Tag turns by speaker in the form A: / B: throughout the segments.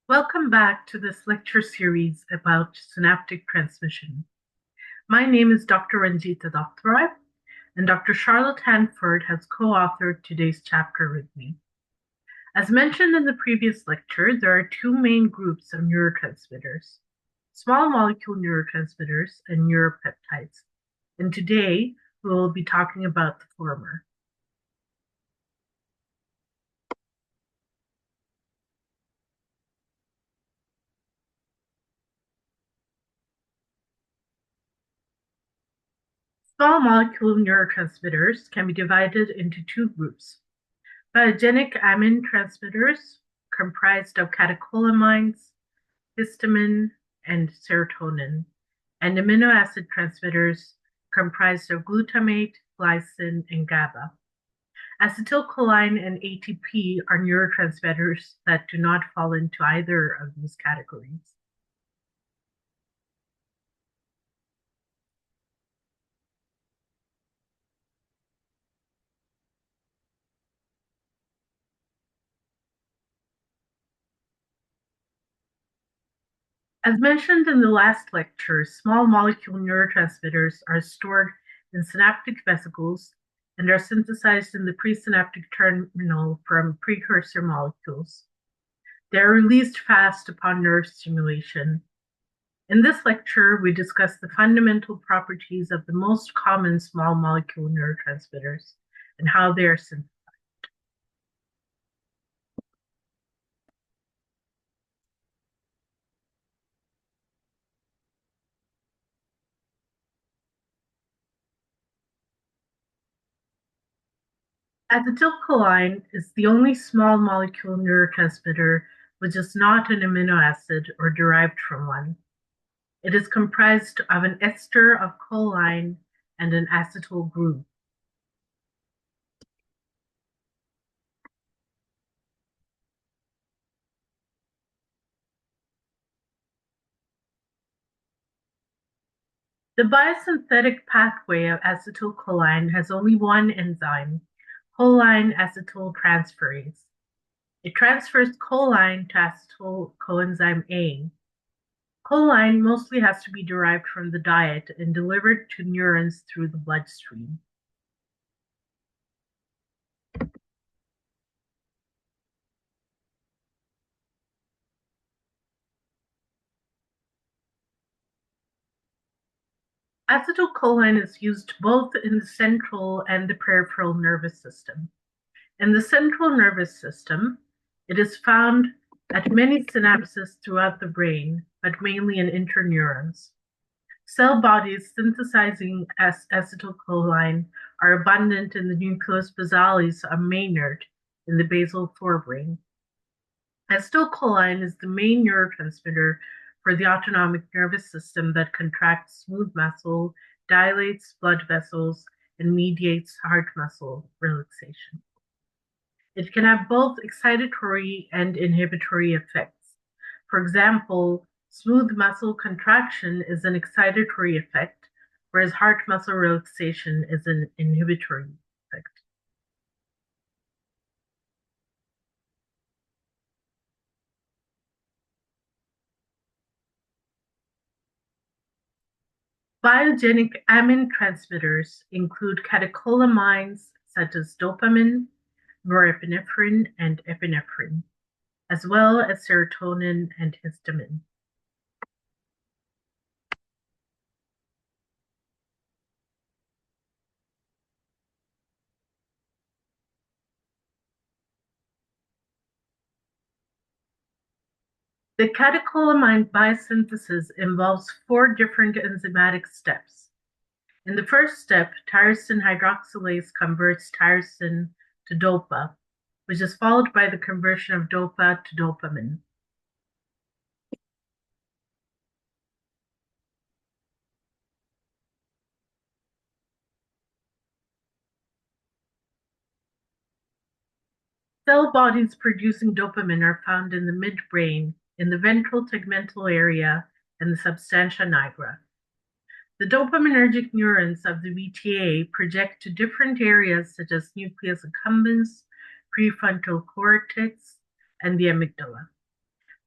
A: Welcome back to this lecture series about synaptic transmission. My name is Dr. Ranjita, and Dr. Charlotte Handford has co-authored today's chapter with me. As mentioned in the previous lecture, there are two main groups of neurotransmitters, small molecule neurotransmitters and neuropeptides. And today we will be talking about the former. Small molecule neurotransmitters can be divided into two groups. Biogenic amine transmitters comprised of catecholamines, histamine, and serotonin, and amino acid transmitters comprised of glutamate, glycine, and GABA. Acetylcholine and ATP are neurotransmitters that do not fall into either of these categories. As mentioned in the last lecture, small molecule neurotransmitters are stored in synaptic vesicles and are synthesized in the presynaptic terminal from precursor molecules. They are released fast upon nerve stimulation. In this lecture, we discuss the fundamental properties of the most common small molecule neurotransmitters and how they are synthesized. Acetylcholine is the only small molecule neurotransmitter which is not an amino acid or derived from one. It is comprised of an ester of choline and an acetyl group. The biosynthetic pathway of acetylcholine has only one enzyme, choline acetyl transferase. It transfers choline to acetyl coenzyme A. Choline mostly has to be derived from the diet and delivered to neurons through the bloodstream. Acetylcholine is used both in the central and the peripheral nervous system. In the central nervous system, it is found at many synapses throughout the brain, but mainly in interneurons. Cell bodies synthesizing acetylcholine are abundant in the nucleus basalis of Maynard in the basal forebrain. Acetylcholine is the main neurotransmitter for the autonomic nervous system that contracts smooth muscle, dilates blood vessels, and mediates heart muscle relaxation. It can have both excitatory and inhibitory effects. For example, smooth muscle contraction is an excitatory effect, whereas heart muscle relaxation is an inhibitory effect. Biogenic amine transmitters include catecholamines such as dopamine, norepinephrine, and epinephrine, as well as serotonin and histamine. The catecholamine biosynthesis involves four different enzymatic steps. In the first step, tyrosine hydroxylase converts tyrosine to dopa, which is followed by the conversion of dopa to dopamine. Cell bodies producing dopamine are found in the midbrain, in the ventral tegmental area, and the substantia nigra. The dopaminergic neurons of the VTA project to different areas such as nucleus accumbens, prefrontal cortex, and the amygdala.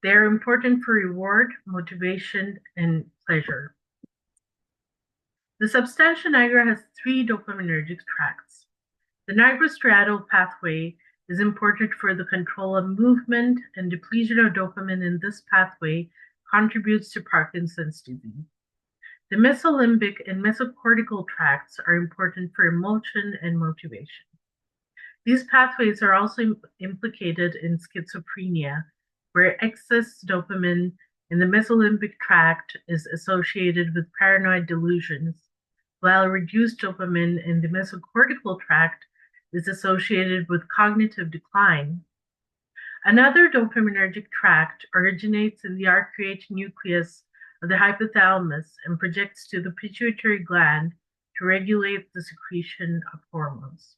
A: They are important for reward, motivation, and pleasure. The substantia nigra has three dopaminergic tracts. The nigrostriatal pathway is important for the control of movement, and depletion of dopamine in this pathway contributes to Parkinson's disease. The mesolimbic and mesocortical tracts are important for emotion and motivation. These pathways are also implicated in schizophrenia, where excess dopamine in the mesolimbic tract is associated with paranoid delusions, while reduced dopamine in the mesocortical tract is associated with cognitive decline. Another dopaminergic tract originates in the arcuate nucleus of the hypothalamus and projects to the pituitary gland to regulate the secretion of hormones.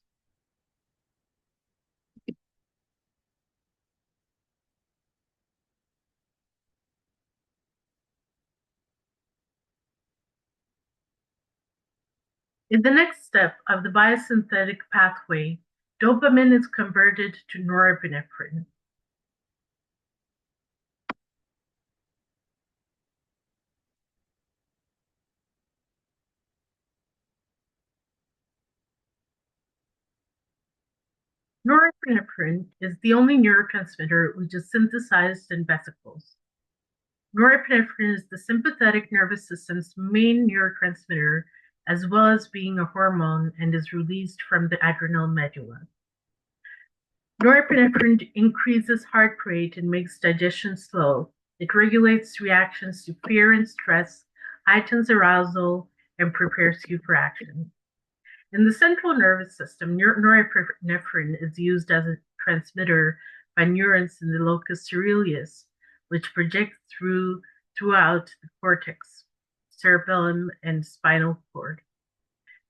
A: In the next step of the biosynthetic pathway, dopamine is converted to norepinephrine. Norepinephrine is the only neurotransmitter which is synthesized in vesicles. Norepinephrine is the sympathetic nervous system's main neurotransmitter, as well as being a hormone, and is released from the adrenal medulla. Norepinephrine increases heart rate and makes digestion slow. It regulates reactions to fear and stress, heightens arousal, and prepares you for action. In the central nervous system, norepinephrine is used as a transmitter by neurons in the locus coeruleus, which projects throughout the cortex, cerebellum, and spinal cord.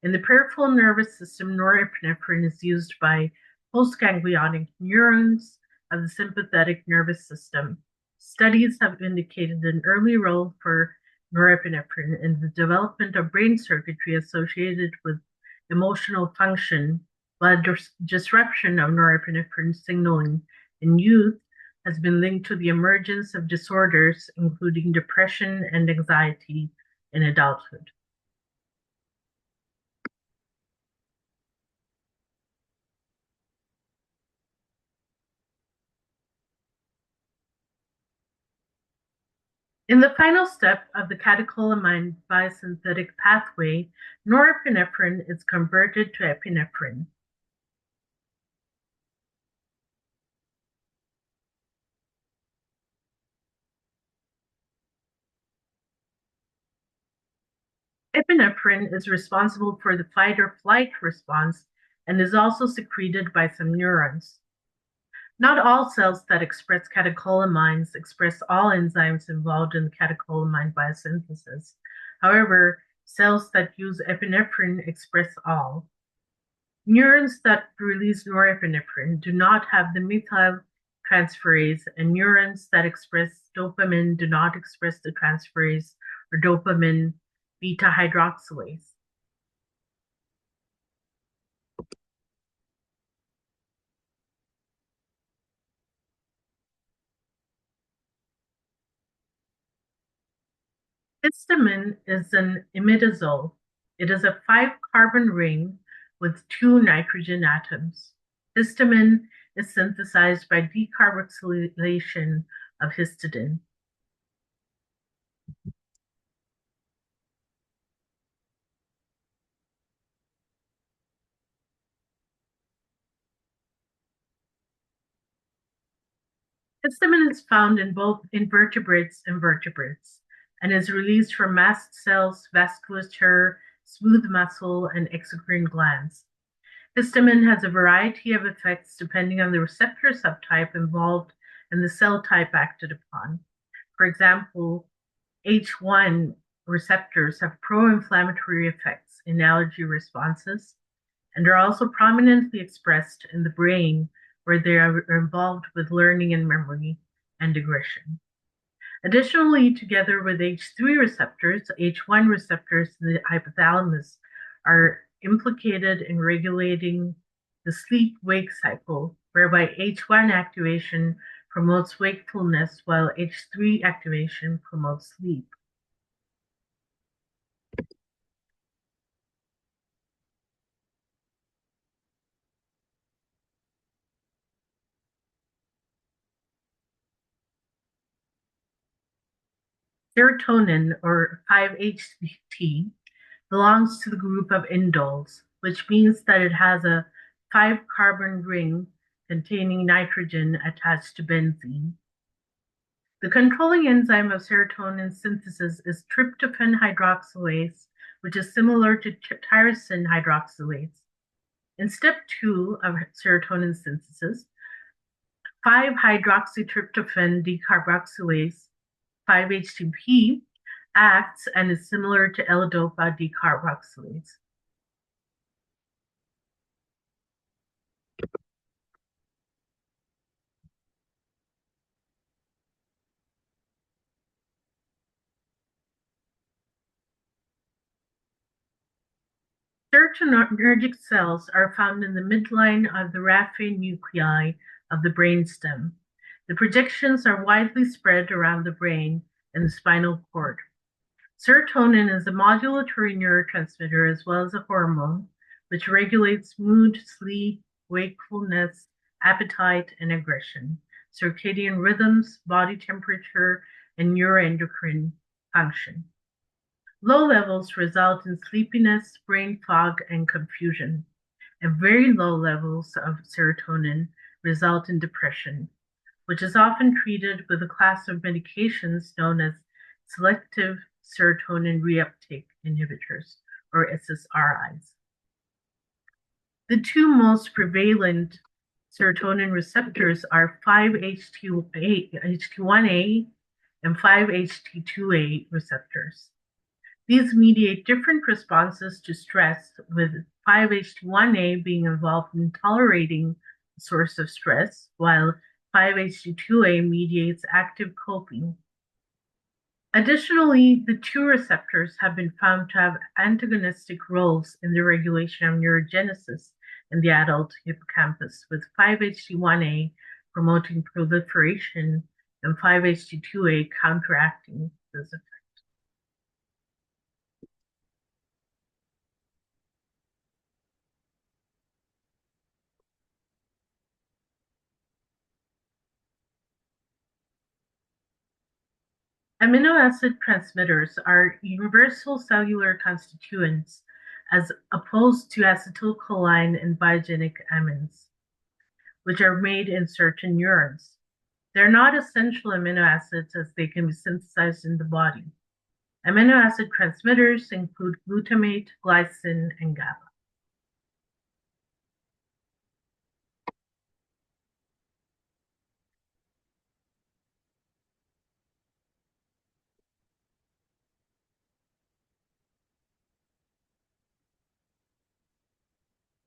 A: In the peripheral nervous system, norepinephrine is used by postganglionic neurons of the sympathetic nervous system. Studies have indicated an early role for norepinephrine in the development of brain circuitry associated with emotional function, while disruption of norepinephrine signaling in youth has been linked to the emergence of disorders, including depression and anxiety in adulthood. In the final step of the catecholamine biosynthetic pathway, norepinephrine is converted to epinephrine. Epinephrine is responsible for the fight or flight response and is also secreted by some neurons. Not all cells that express catecholamines express all enzymes involved in catecholamine biosynthesis. However, cells that use epinephrine express all. Neurons that release norepinephrine do not have the methyl transferase, and neurons that express dopamine do not express the transferase or dopamine beta hydroxylase. Histamine is an imidazole. It is a 5-carbon ring with 2 nitrogen atoms. Histamine is synthesized by decarboxylation of histidine. Histamine is found in both invertebrates and vertebrates and is released from mast cells, vasculature, smooth muscle, and exocrine glands. Histamine has a variety of effects depending on the receptor subtype involved and the cell type acted upon. For example, H1 receptors have pro-inflammatory effects in allergy responses and are also prominently expressed in the brain, where they are involved with learning and memory and aggression. Additionally, together with H3 receptors, H1 receptors in the hypothalamus are implicated in regulating the sleep-wake cycle, whereby H1 activation promotes wakefulness, while H3 activation promotes sleep. Serotonin, or 5-HT, belongs to the group of indoles, which means that it has a 5-carbon ring containing nitrogen attached to benzene. The controlling enzyme of serotonin synthesis is tryptophan hydroxylase, which is similar to tyrosine hydroxylase. In step 2 of serotonin synthesis, 5-hydroxytryptophan decarboxylase, 5-HTP, acts and is similar to L-DOPA decarboxylase. Serotonergic cells are found in the midline of the raphe nuclei of the brainstem. The projections are widely spread around the brain and the spinal cord. Serotonin is a modulatory neurotransmitter as well as a hormone, which regulates mood, sleep, wakefulness, appetite, and aggression, circadian rhythms, body temperature, and neuroendocrine function. Low levels result in sleepiness, brain fog, and confusion, and very low levels of serotonin result in depression, which is often treated with a class of medications known as selective serotonin reuptake inhibitors, or SSRIs. The two most prevalent serotonin receptors are 5-HT1A and 5-HT2A receptors. These mediate different responses to stress, with 5-HT1A being involved in tolerating the source of stress, while 5-HT2A mediates active coping. Additionally, the two receptors have been found to have antagonistic roles in the regulation of neurogenesis in the adult hippocampus, with 5-HT1A promoting proliferation and 5-HT2A counteracting this effect. Amino acid transmitters are universal cellular constituents as opposed to acetylcholine and biogenic amines, which are made in certain neurons. They're not essential amino acids as they can be synthesized in the body. Amino acid transmitters include glutamate, glycine, and GABA.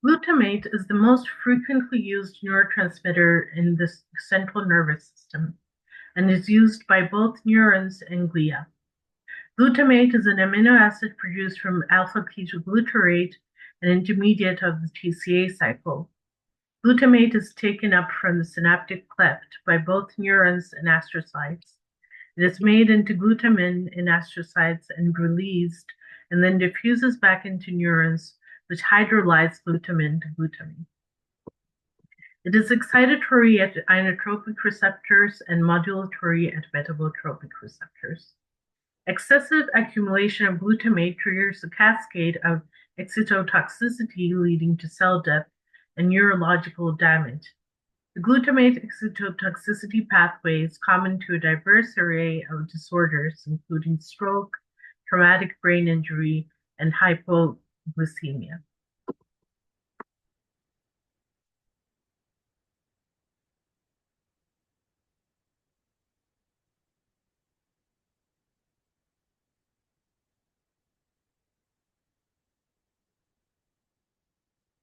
A: Glutamate is the most frequently used neurotransmitter in the central nervous system and is used by both neurons and glia. Glutamate is an amino acid produced from alpha-ketoglutarate, an intermediate of the TCA cycle. Glutamate is taken up from the synaptic cleft by both neurons and astrocytes. It is made into glutamine in astrocytes and released, and then diffuses back into neurons, which hydrolyze glutamine to glutamine. It is excitatory at inotropic receptors and modulatory at metabotropic receptors. Excessive accumulation of glutamate triggers a cascade of excitotoxicity leading to cell death and neurological damage. The glutamate excitotoxicity pathway is common to a diverse array of disorders, including stroke, traumatic brain injury, and hypoglycemia.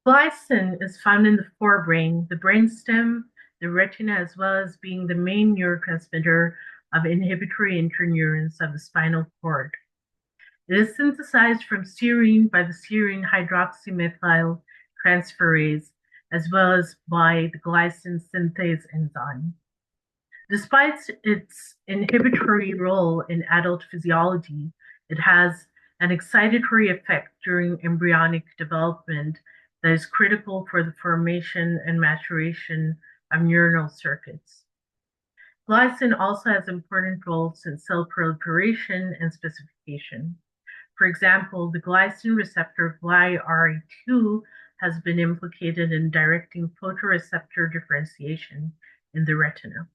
A: Glycine is found in the forebrain, the brainstem, the retina, as well as being the main neurotransmitter of inhibitory interneurons of the spinal cord. It is synthesized from serine by the serine hydroxymethyl transferase, as well as by the glycine synthase enzyme. Despite its inhibitory role in adult physiology, it has an excitatory effect during embryonic development that is critical for the formation and maturation of neuronal circuits. Glycine also has important roles in cell proliferation and specification. For example, the glycine receptor GlyRE2 has been implicated in directing photoreceptor differentiation in the retina.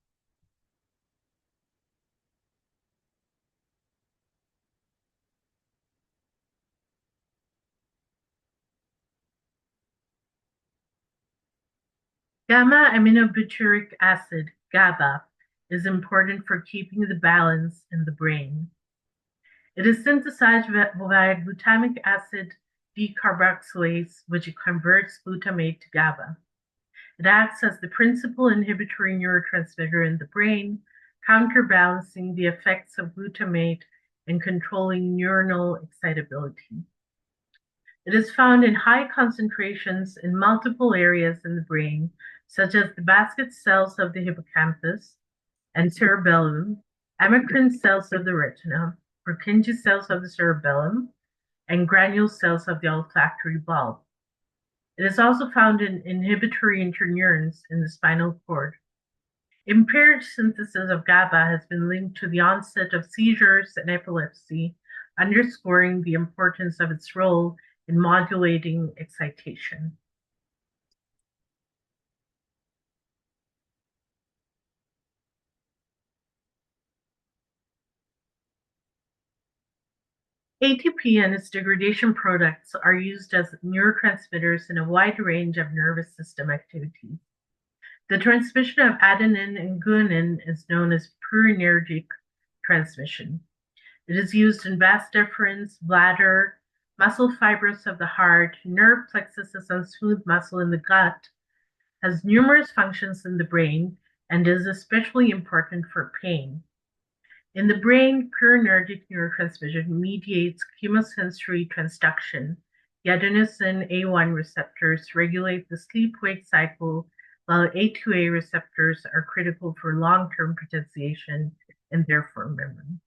A: Gamma aminobutyric acid, GABA, is important for keeping the balance in the brain. It is synthesized via glutamic acid decarboxylase, which converts glutamate to GABA. It acts as the principal inhibitory neurotransmitter in the brain, counterbalancing the effects of glutamate and controlling neuronal excitability. It is found in high concentrations in multiple areas in the brain, such as the basket cells of the hippocampus and cerebellum, amacrine cells of the retina, Purkinje cells of the cerebellum, and granule cells of the olfactory bulb. It is also found in inhibitory interneurons in the spinal cord. Impaired synthesis of GABA has been linked to the onset of seizures and epilepsy, underscoring the importance of its role in modulating excitation. ATP and its degradation products are used as neurotransmitters in a wide range of nervous system activities. The transmission of adenine and guanine is known as purinergic transmission. It is used in vas deferens, bladder, muscle fibers of the heart, nerve plexuses, and smooth muscle in the gut, has numerous functions in the brain, and is especially important for pain. In the brain, purinergic neurotransmission mediates chemosensory transduction. The adenosine A1 receptors regulate the sleep-wake cycle, while A2A receptors are critical for long-term potentiation and therefore memory.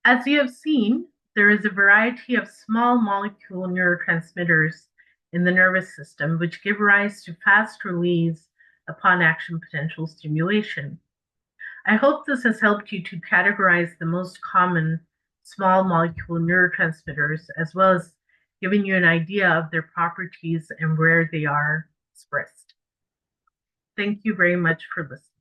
A: As you have seen, there is a variety of small molecule neurotransmitters in the nervous system which give rise to fast release upon action potential stimulation. I hope this has helped you to categorize the most common small molecule neurotransmitters as well as giving you an idea of their properties and where they are expressed. Thank you very much for listening.